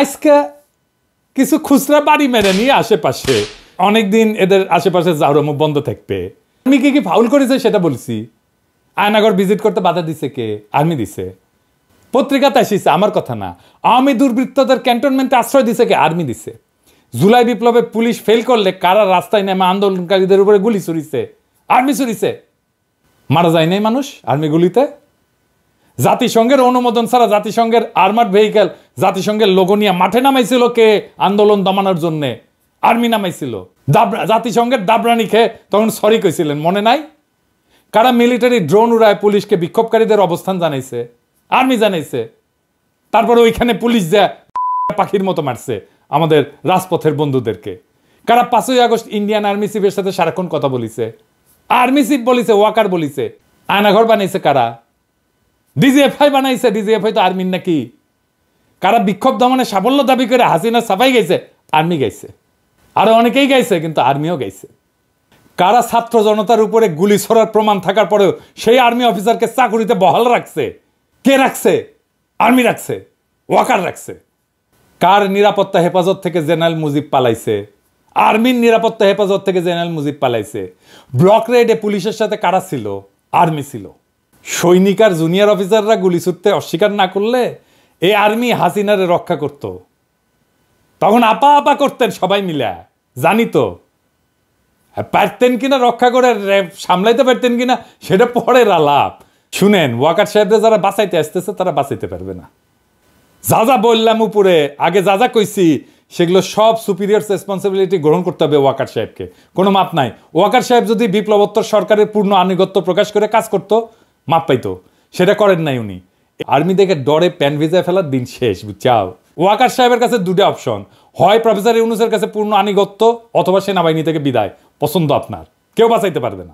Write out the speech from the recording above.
আজকে কিছু খুচরা বাড়ি মেরে নিয়ে আশেপাশে অনেকদিন এদের আশেপাশে জাউরামু বন্ধ থাকবে। আমি কি ফাউল করেছে সেটা বলছি। আয়নাগর ভিজিট করতে বাধা দিছে কে? আর্মি দিছে। পত্রিকাতে আসিছে, আমার কথা না। আওয়ামী দুর্বৃত্তদের ক্যান্টনমেন্টে আশ্রয় দিছে কে? আর্মি দিছে। জুলাই বিপ্লবে পুলিশ ফেল করলে কারা রাস্তায় নেমে আন্দোলনকারীদের উপরে গুলি ছুরিছে? আর্মি ছুরিছে। মারা যায় নাই মানুষ আর্মি গুলিতে? জাতিসংঘের অনুমোদন ছাড়া জাতিসংঘের আর্মার্ড ভেহিকেল, জাতিসংঘের লোগো নিয়ে মাঠে নামাইছিল কে? আন্দোলন দমানোর জন্য আর্মি নামাইছিল। জাতিসংঘের দাবরানি খেয়ে তখন সরি কইছিলেন, মনে নাই? কারা মিলিটারি ড্রোন উড়ায় পুলিশকে বিক্ষোভকারীদের অবস্থান জানাইছে? আর্মি জানাইছে। তারপরে ওইখানে পুলিশ যা পাখির মতো মারছে আমাদের রাজপথের বন্ধুদেরকে। কারা 5ই আগস্ট ইন্ডিয়ান আর্মি চিফের সাথে সারাক্ষণ কথা বলিছে? আর্মি চিফ বলিছে, ওয়াকার বলিছে। আয়নাঘর বানাইছে কারা? ডিজিএফআই বানাইছে। ডিজিএফআই তো আর্মির নাকি? কারা বিক্ষোভ দমনে সাফল্য দাবি করে হাসিনা সাফাই গাইছে? আর্মি গাইছে। আরো অনেকেই গাইছে, কিন্তু আর্মিও গাইছে। কারা ছাত্র জনতার উপরে গুলি ছোড়ার প্রমাণ থাকার পরেও সেই আর্মি অফিসারকে চাকুরিতে বহাল রাখছে? কে রাখছে? আর্মি রাখছে, ওয়াকার রাখছে। কার নিরাপত্তা হেফাজত থেকে জেনারেল মুজিব পালাইছে? আর্মির নিরাপত্তা হেফাজত থেকে জেনারেল মুজিব পালাইছে। ব্লক রেডে পুলিশের সাথে কারা ছিল? আর্মি ছিল। সৈনিক আর জুনিয়র অফিসাররা গুলি ছুটতে অস্বীকার না করলে এই আর্মি হাসিনারে রক্ষা করত। তখন আপা আপা করতেন সবাই মিলে, জানি তো। পারতেন কিনা রক্ষা করে সামলাইতে পারতেন কিনা সেটা পরের আলাপ। শুনেন, ওয়াকার সাহেবরা যারা বাঁচাইতে আসতেছে তারা বাঁচাইতে পারবে না। যা যা বললাম উপরে, আগে যা যা কইছি সেগুলো সব সুপিরিয়র রেসপন্সিবিলিটি গ্রহণ করতে হবে ওয়াকার সাহেবকে। কোনো মাপ নাই। ওয়াকার সাহেব যদি বিপ্লবোত্তর সরকারের পূর্ণ আনুগত্য প্রকাশ করে কাজ করতো, মাপ পাইতো। সেটা করেন নাই উনি। আর্মি দেখে ডরে প্যান ভিজায় ফেলার দিন শেষ, বুঝছাও। ওয়াকার সাহেবের কাছে দুটো অপশন, হয় প্রফেসর ইউনূসের কাছে পূর্ণ আনুগত্য, অথবা সেনাবাহিনী থেকে বিদায়। পছন্দ আপনার, কেউ বাঁচাইতে পারবে না।